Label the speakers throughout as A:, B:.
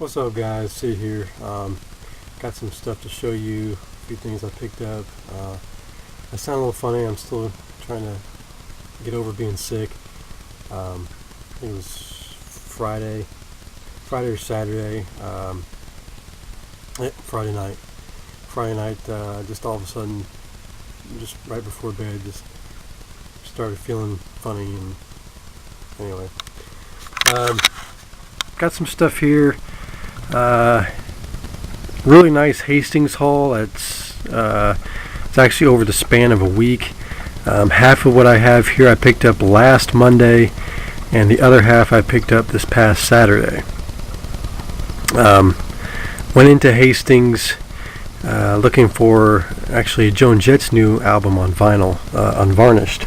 A: What's up, guys? Sid here. Got some stuff to show you, a few things I picked up. I sound a little funny. I'm still trying to get over being sick. I think it was Friday or Saturday. Friday night, just all of a sudden, just right before bed, just started feeling funny. And anyway, got some stuff here. Really nice Hastings haul. It's actually over the span of a week. Half of what I have here I picked up last Monday, and the other half I picked up this past Saturday. Went into Hastings looking for actually Joan Jett's new album on vinyl, Unvarnished,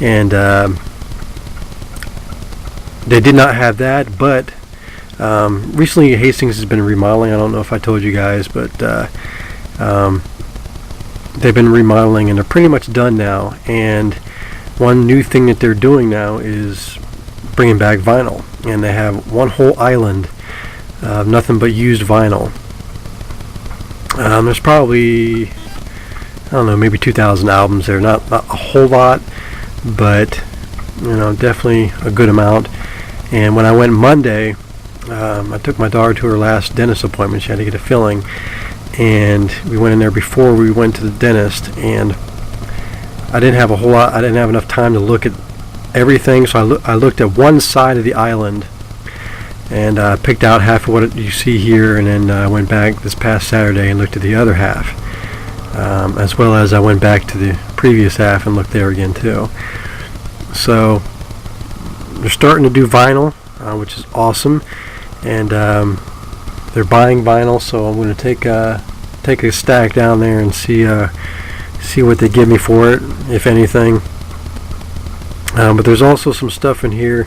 A: and they did not have that, but recently Hastings has been remodeling. I don't know if I told you guys, but they've been remodeling and they're pretty much done now. And one new thing that they're doing now is bringing back vinyl, and they have one whole island of nothing but used vinyl. There's probably, I don't know, maybe 2,000 albums there. Not a whole lot, but definitely a good amount. And when I went Monday, I took my daughter to her last dentist appointment. She had to get a filling, and we went in there before we went to the dentist, and I didn't have a whole lot. I didn't have enough time to look at everything, so I looked at one side of the island and picked out half of what you see here, and then I went back this past Saturday and looked at the other half, as well as I went back to the previous half and looked there again too. So they're starting to do vinyl, which is awesome, and they're buying vinyl, so I'm going to take a stack down there and see what they give me for it, if anything. But there's also some stuff in here,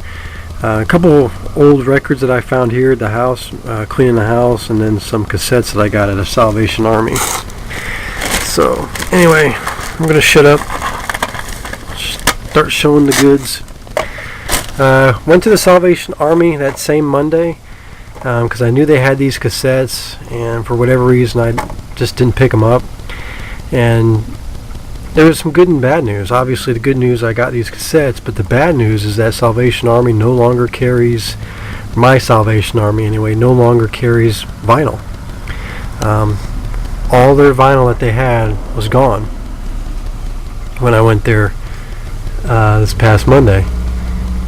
A: a couple old records that I found here at the house, cleaning the house, and then some cassettes that I got at a Salvation Army. So anyway, I'm going to shut up, start showing the goods. Went to the Salvation Army that same Monday because I knew they had these cassettes, and for whatever reason I just didn't pick them up. And there was some good and bad news. Obviously the good news, I got these cassettes, but the bad news is that Salvation Army no longer carries, my Salvation Army anyway, no longer carries vinyl. All their vinyl that they had was gone when I went there this past Monday.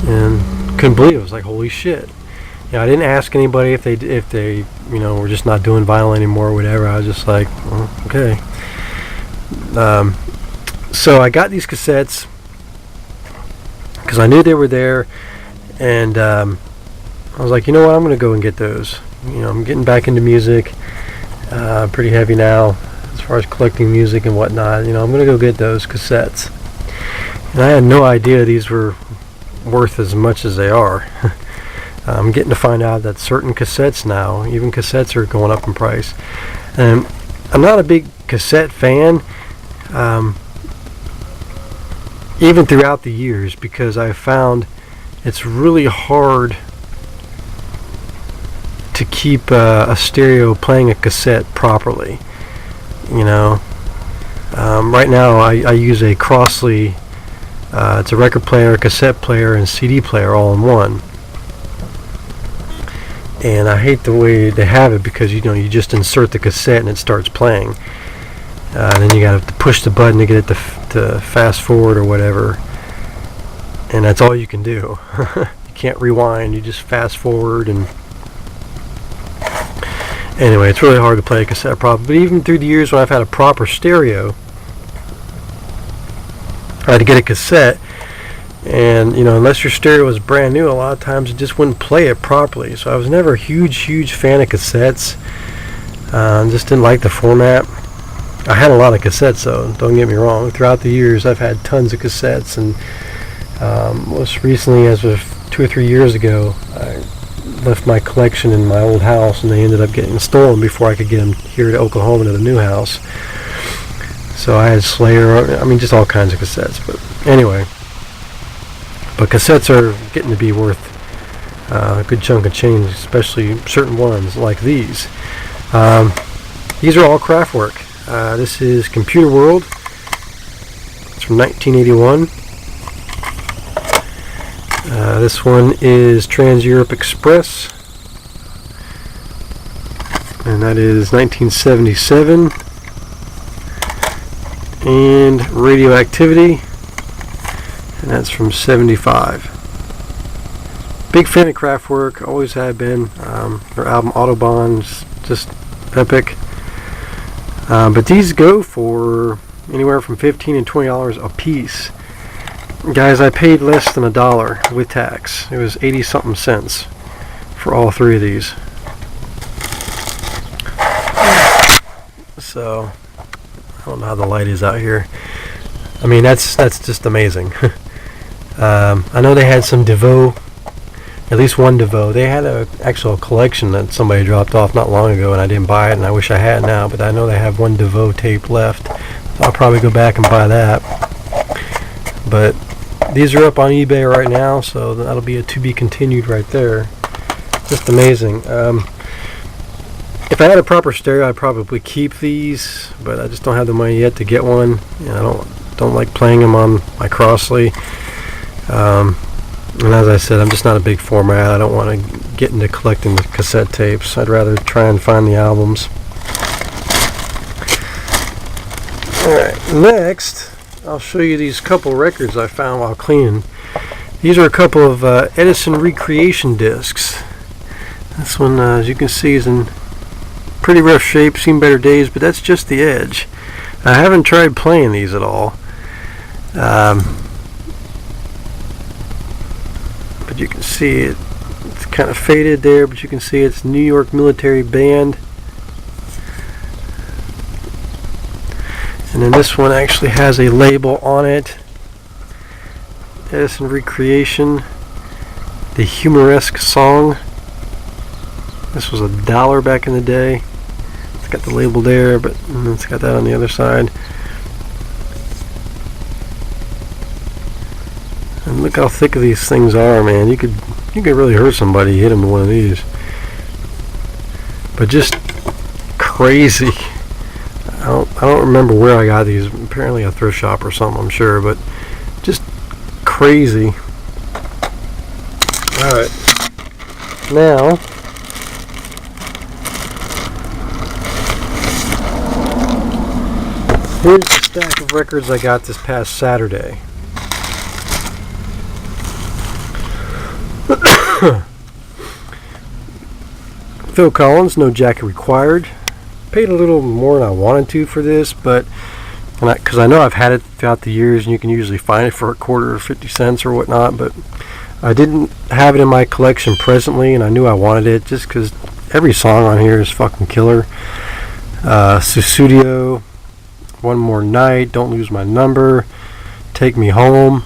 A: And couldn't believe it. It was like, holy shit. I didn't ask anybody if they were just not doing vinyl anymore or whatever. I was just like, well, okay. So I got these cassettes because I knew they were there, and I was like, you know what, I'm going to go and get those. I'm getting back into music, pretty heavy now as far as collecting music and whatnot. I'm going to go get those cassettes. And I had no idea these were worth as much as they are. I'm getting to find out that certain cassettes now, even cassettes are going up in price. And I'm not a big cassette fan, even throughout the years, because I found it's really hard to keep a stereo playing a cassette properly. Right now I use a Crossley. It's a record player, a cassette player, and CD player all in one. And I hate the way they have it because you just insert the cassette and it starts playing. And then you got to push the button to get it to fast forward or whatever. And that's all you can do. You can't rewind. You just fast forward. And anyway, it's really hard to play a cassette properly. But even through the years when I've had a proper stereo, I had to get a cassette, and unless your stereo was brand new, a lot of times it just wouldn't play it properly. So I was never a huge fan of cassettes. Just didn't like the format. I had a lot of cassettes though, don't get me wrong. Throughout the years I've had tons of cassettes, and most recently, as of 2 or 3 years ago, I left my collection in my old house, and they ended up getting stolen before I could get them here to Oklahoma to the new house. So I had Slayer, just all kinds of cassettes. But anyway, but cassettes are getting to be worth a good chunk of change, especially certain ones like these. These are all Kraftwerk. This is Computer World. It's from 1981. This one is Trans-Europe Express, and that is 1977. And Radioactivity, and that's from 75. Big fan of Kraftwerk, always have been. Their album Autobahn's just epic. But these go for anywhere from $15 and $20 a piece. Guys, I paid less than $1 with tax. It was 80 something cents for all three of these. So I don't know how the light is out here. I mean, that's just amazing. I know they had some DeVoe, at least one DeVoe. They had an actual collection that somebody dropped off not long ago, and I didn't buy it, and I wish I had now. But I know they have one DeVoe tape left, so I'll probably go back and buy that. But these are up on eBay right now, so that'll be a to be continued right there. Just amazing. If I had a proper stereo, I'd probably keep these, but I just don't have the money yet to get one. You know, I don't like playing them on my Crossley. And as I said, I'm just not a big format. I don't want to get into collecting the cassette tapes. I'd rather try and find the albums. Alright, next I'll show you these couple records I found while cleaning. These are a couple of Edison recreation discs. This one, as you can see, is in pretty rough shape, seen better days, but that's just the edge. I haven't tried playing these at all. But you can see it's kind of faded there, but you can see it's New York Military Band. And then this one actually has a label on it. Edison Recreation, the Humoresque Song. This was $1 back in the day. It's got the label there, but it's got that on the other side. And look how thick these things are, man. You could really hurt somebody, hit them with one of these. But just crazy. I don't remember where I got these. Apparently a thrift shop or something, I'm sure, but just crazy. Alright. Now here's the stack of records I got this past Saturday. Phil Collins, No Jacket Required. Paid a little more than I wanted to for this, but because I know I've had it throughout the years, and you can usually find it for a quarter or 50 cents or whatnot, but I didn't have it in my collection presently, and I knew I wanted it just because every song on here is fucking killer. Susudio, One More Night, Don't Lose My Number, Take Me Home.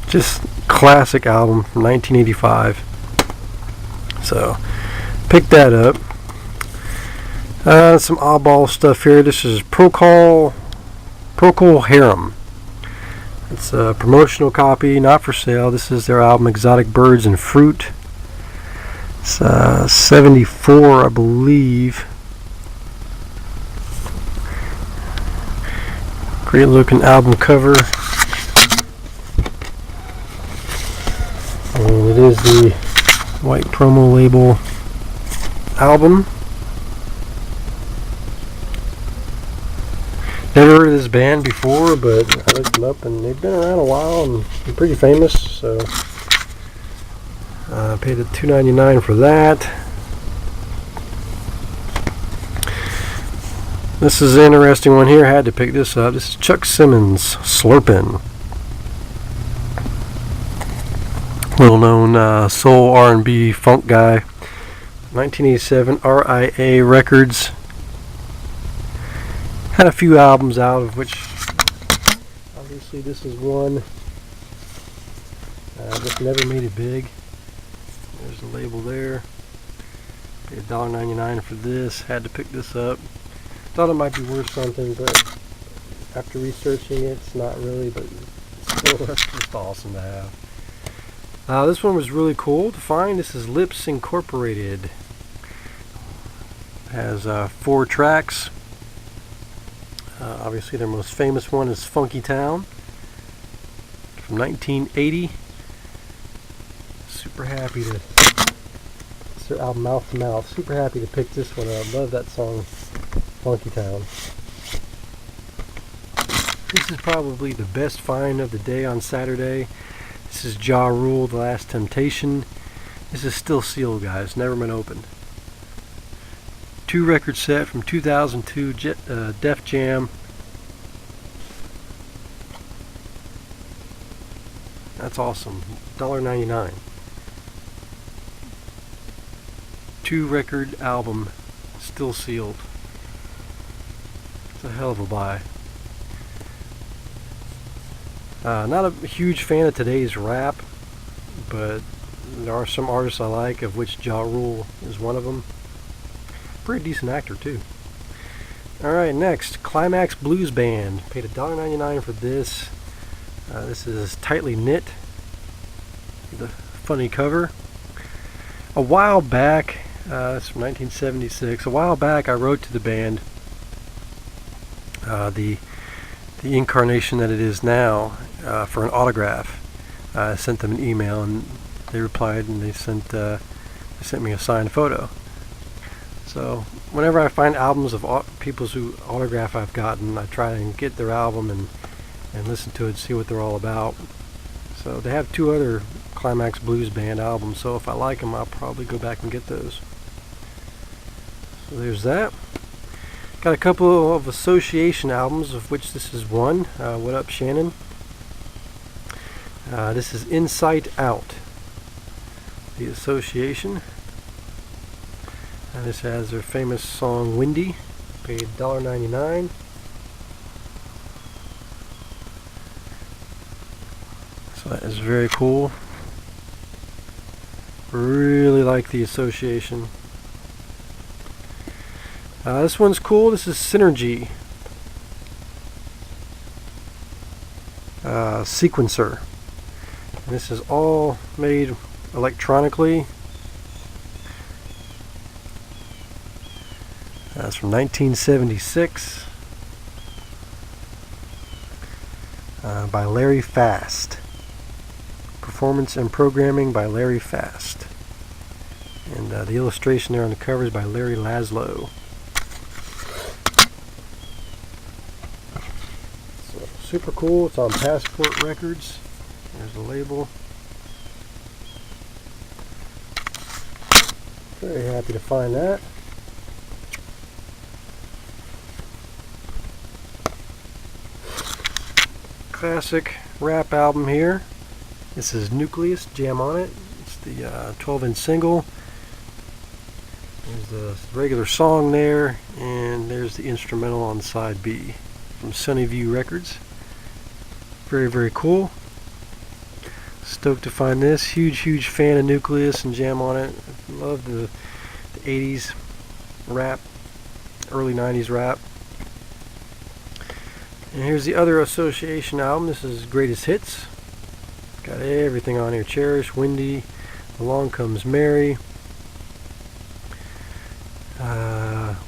A: Just classic album from 1985. So picked that up. Some oddball stuff here. This is Procol Harum. It's a promotional copy, not for sale. This is their album Exotic Birds and Fruit. It's 74, I believe. Great looking album cover. And it is the white promo label album. Never heard of this band before, but I looked them up and they've been around a while and they're pretty famous, so I paid $2.99 for that. This is an interesting one here. I had to pick this up. This is Chuck Simmons, Slurpin'. Little known soul R&B funk guy. 1987 RIA Records. Had a few albums out, of which obviously this is one. Just never made it big. There's the label there. Paid $1.99 for this. Had to pick this up. Thought it might be worth something, but after researching it, it's not really, but it's still just awesome to have. This one was really cool to find. This is Lips Incorporated. Has 4 tracks. Obviously their most famous one is Funky Town from 1980. Super happy to, it's their album Mouth to Mouth. Super happy to pick this one up. Love that song, Funky Town. This is probably the best find of the day on Saturday. This is Ja Rule, The Last Temptation. This is still sealed, guys. Never been opened. 2 record set from 2002, Def Jam. That's awesome. $1.99. 2 record album, still sealed. It's a hell of a buy. Not a huge fan of today's rap, but there are some artists I like, of which Ja Rule is one of them. Pretty decent actor too. Alright, next, Climax Blues Band. Paid $1.99 for this. This is Tightly Knit. The funny cover. A while back, it's from 1976. A while back I wrote to the band the incarnation that it is now for an autograph. I sent them an email and they replied, and they sent me a signed photo. So whenever I find albums of people's autograph I've gotten, I try and get their album and listen to it, see what they're all about. So they have 2 other Climax Blues Band albums, so if I like them I'll probably go back and get those. So there's that. Got a couple of association albums, of which this is one. What Up Shannon? This is Insight Out, The Association. And this has their famous song Windy. Paid $1.99. So that is very cool. Really like The Association. This one's cool. This is Synergy Sequencer. And this is all made electronically. That's from 1976 by Larry Fast. Performance and Programming by Larry Fast. And the illustration there on the cover is by Larry Laszlo. So, super cool. It's on Passport Records. There's the label. Very happy to find that. Classic rap album here. This is Nucleus, Jam on It. It's the 12-inch single. There's the regular song there, and there's the instrumental on side B from Sunnyview Records. Very, very cool. Stoked to find this. Huge fan of Nucleus and Jam on It. Love the 80s rap, early 90s rap. And here's the other association album. This is Greatest Hits. Got everything on here. Cherish, Windy, Along Comes Mary.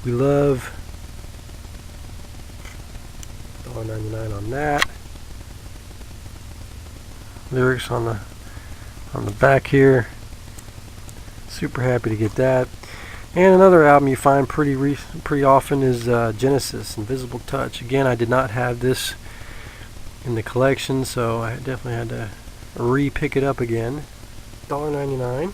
A: We Love. $1.99 on that. Lyrics on the back here. Super happy to get that. And another album you find pretty often is Genesis, Invisible Touch. Again, I did not have this in the collection, so I definitely had to re-pick it up again. $1.99.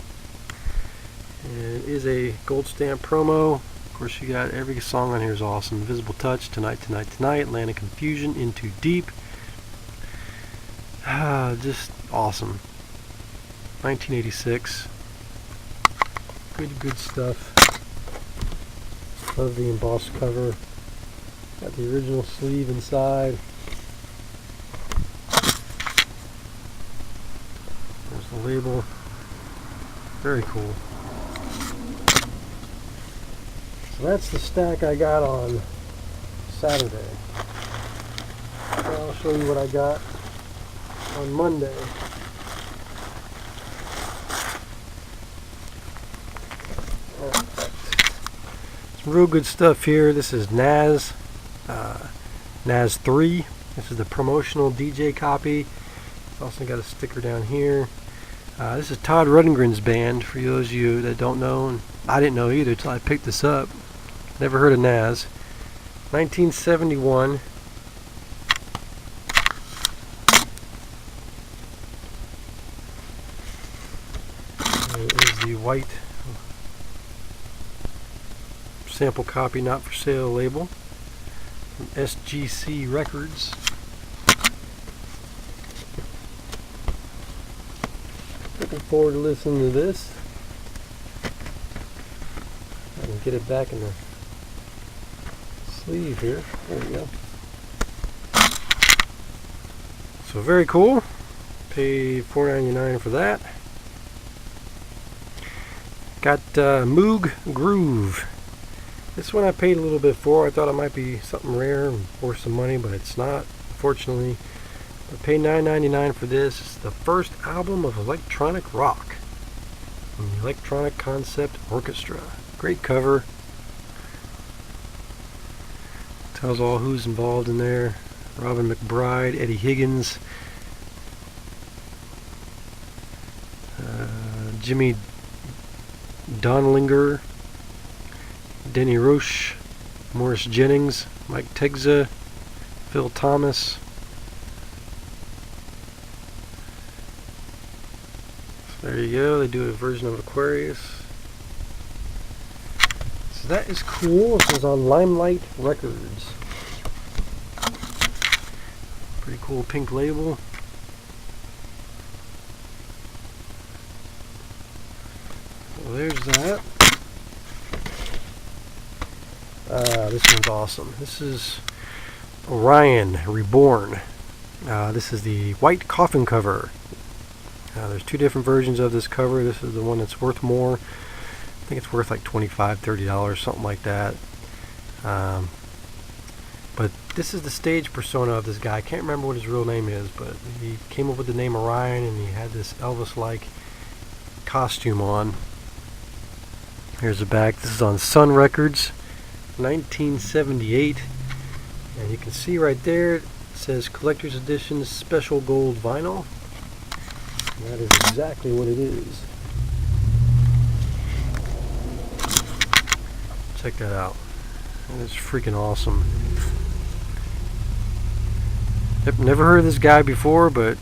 A: And it is a gold stamp promo. Of course, you got every song on here is awesome. Invisible Touch, Tonight, Tonight, Tonight, Land of Confusion, Into Deep. Just awesome. 1986. Good stuff. Love the embossed cover. Got the original sleeve inside. There's the label. Very cool. So that's the stack I got on Saturday. Now I'll show you what I got on Monday. Some real good stuff here. This is Nazz, Nazz 3. This is the promotional DJ copy. Also got a sticker down here. This is Todd Rundgren's band, for those of you that don't know, and I didn't know either until I picked this up. Never heard of Nazz. 1971. There is the white sample copy, not for sale label from SGC Records. Looking forward to listening to this. I can get it back in the sleeve here. There we go. So very cool. Paid $4.99 for that. Got Moog Groove. This one I paid a little bit for. I thought it might be something rare and worth some money, but it's not, fortunately. I paid $9.99 for this. It's the first album of electronic rock from the Electronic Concept Orchestra. Great cover. Tells all who's involved in there. Robin McBride, Eddie Higgins, Jimmy Donlinger, Denny Roche, Morris Jennings, Mike Tegza, Phil Thomas. So there you go. They do a version of Aquarius. So that is cool. This is on Limelight Records. Pretty cool pink label. Well, there's that. This one's awesome. This is Orion Reborn. This is the white coffin cover. There's two different versions of this cover. This is the one that's worth more. I think it's worth like $25, $30, something like that. But this is the stage persona of this guy. I can't remember what his real name is, but he came up with the name Orion, and he had this Elvis-like costume on. Here's the back. This is on Sun Records, 1978. And you can see right there, it says Collector's Edition Special Gold Vinyl. And that is exactly what it is. Check that out. That is freaking awesome. I've never heard of this guy before, but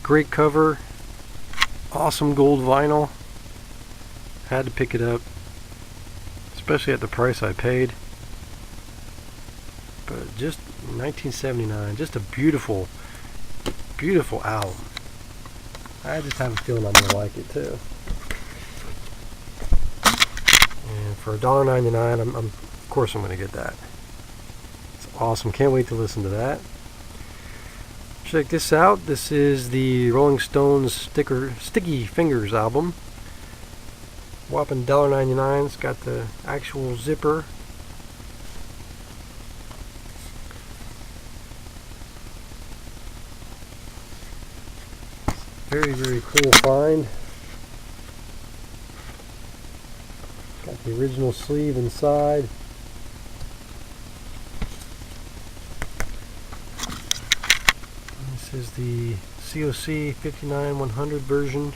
A: great cover. Awesome gold vinyl. Had to pick it up, especially at the price I paid. But just 1979, just a beautiful, beautiful album. I just have a feeling I'm gonna like it too. And for $1.99, of course I'm gonna get that. It's awesome. Can't wait to listen to that. Check this out. This is the Rolling Stones Sticky Fingers album. Whopping $1.99. It's got the actual zipper. Very, very cool find. Got the original sleeve inside. This is the COC 59-100 version.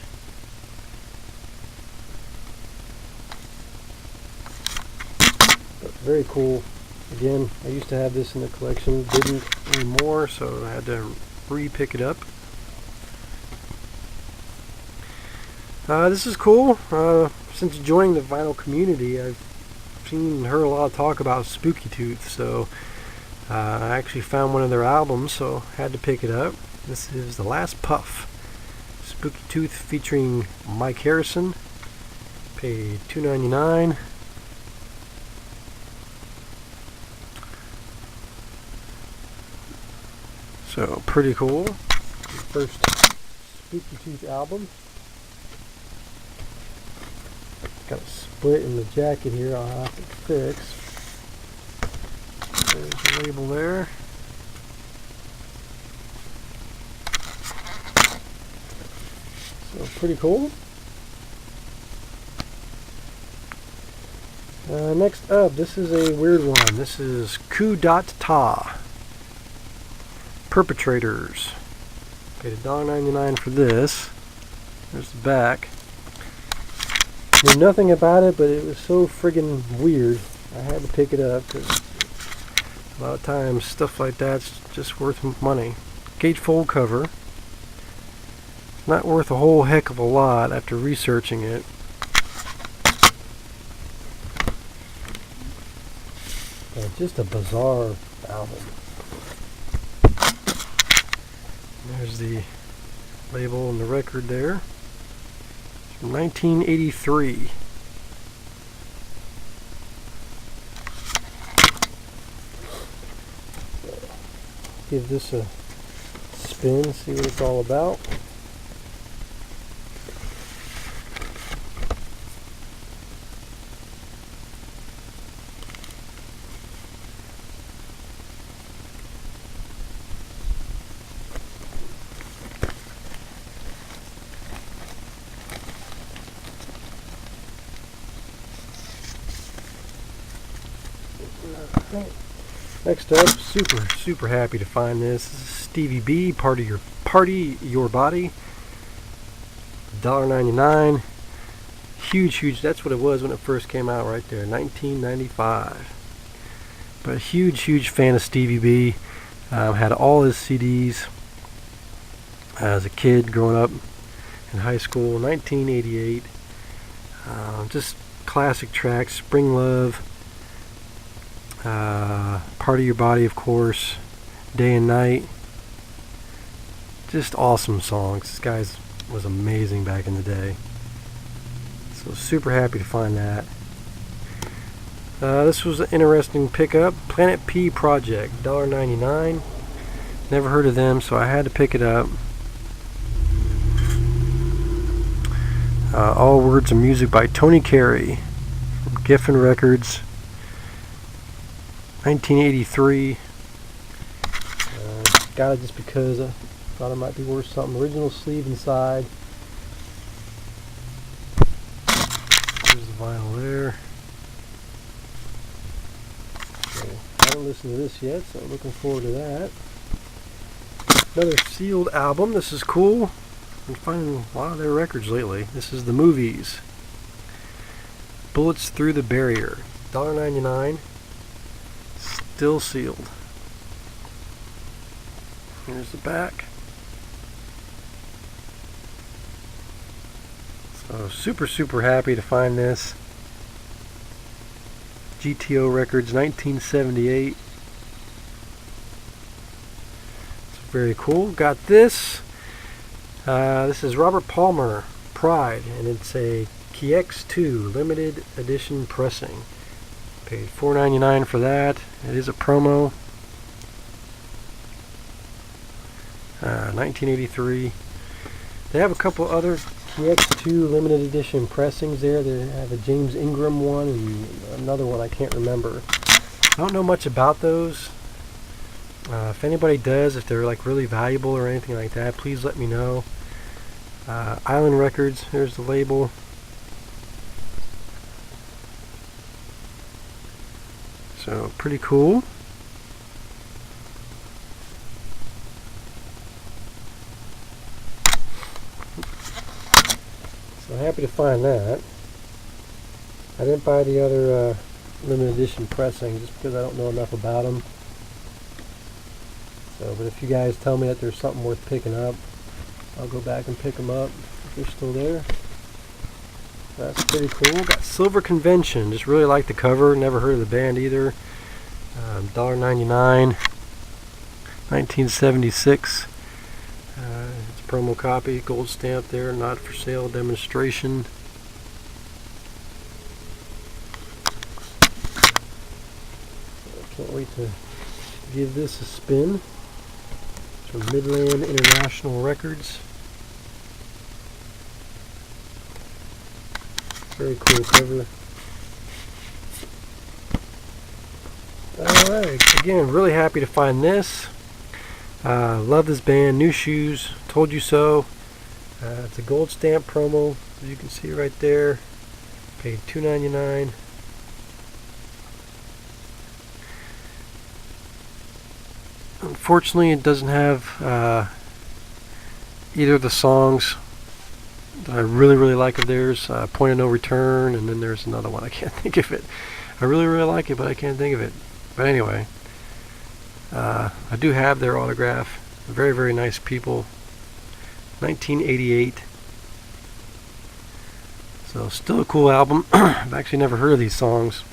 A: But very cool. Again, I used to have this in the collection, didn't anymore, so I had to re-pick it up. This is cool. Since joining the vinyl community, I've seen and heard a lot of talk about Spooky Tooth, so I actually found one of their albums, so had to pick it up. This is The Last Puff. Spooky Tooth featuring Mike Harrison. Paid $2.99. So pretty cool. First Spooky Tooth album. Got a split in the jacket here I'll have to fix. There's the label there. So pretty cool. Next up, this is a weird one. This is Coup d'Etat. Perpetrators. Paid $1.99 for this. There's the back. Knew nothing about it, but it was so friggin' weird. I had to pick it up because a lot of times stuff like that's just worth money. Gatefold cover. Not worth a whole heck of a lot after researching it. Just a bizarre album. There's the label and the record there. It's from 1983. Give this a spin, see what it's all about. Next up, super happy to find this. This is Stevie B, Party Your Body. $1.99. Huge, that's what it was when it first came out right there, 1995. But a huge fan of Stevie B. Had all his CDs as a kid growing up in high school, 1988. Just classic tracks, Spring Love. Party Your Body, of course, Day and Night. Just awesome songs. This guy was amazing back in the day. So super happy to find that. This was an interesting pickup. Planet P Project, $1.99. Never heard of them, so I had to pick it up. All words and music by Tony Carey from Giffen Records. 1983. Got it just because I thought it might be worth something. Original sleeve inside. There's the vinyl there. So, I haven't listened to this yet, so looking forward to that. Another sealed album. This is cool. I'm finding a lot of their records lately. This is The Movies. Bullets Through the Barrier. $1.99. Still sealed. Here's the back. So super happy to find this. GTO Records, 1978. It's very cool. Got this. This is Robert Palmer, Pride, and it's a KX2 limited edition pressing. Paid $4.99 for that. It is a promo. 1983. They have a couple other KX2 limited edition pressings there. They have a James Ingram one and another one I can't remember. I don't know much about those. If anybody does, if they're like really valuable or anything like that, please let me know. Island Records, here's the label. So pretty cool. So happy to find that. I didn't buy the other limited edition pressing just because I don't know enough about them. So, but if you guys tell me that there's something worth picking up, I'll go back and pick them up if they're still there. That's pretty cool. Got Silver Convention. Just really like the cover. Never heard of the band either. $1.99. 1976. It's a promo copy. Gold stamp there. Not for sale demonstration. Can't wait to give this a spin. It's from Midland International Records. Very cool cover. Alright, again, really happy to find this. Love this band. New Shoes, Told You So. It's a gold stamp promo, as you can see right there. Paid $2.99. Unfortunately, it doesn't have either of the songs that I really like of theirs. Point of No Return, and then there's another one. I can't think of it. I really like it, but I can't think of it. But anyway, I do have their autograph. Very nice people. 1988. So still a cool album. I've actually never heard of these songs.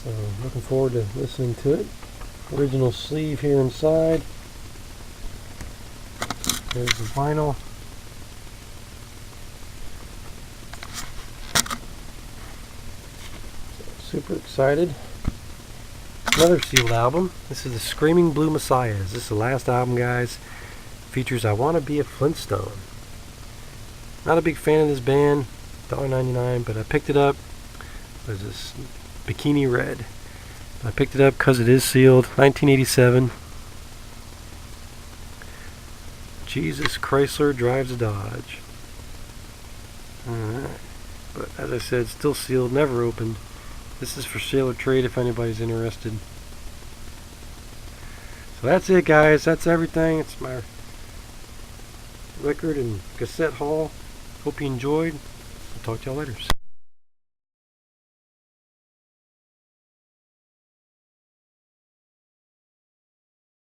A: So looking forward to listening to it. Original sleeve here inside. There's the vinyl. So, super excited. Another sealed album. This is the Screaming Blue Messiahs. This is the last album, guys. Features I Want to Be a Flintstone. Not a big fan of this band. $1.99, but I picked it up. It was this Bikini Red. I picked it up because it is sealed. 1987. Jesus Chrysler Drives a Dodge. Alright. But as I said, still sealed, never opened. This is for sale or trade if anybody's interested. So that's it, guys. That's everything. It's my record and cassette haul. Hope you enjoyed. I'll talk to y'all later.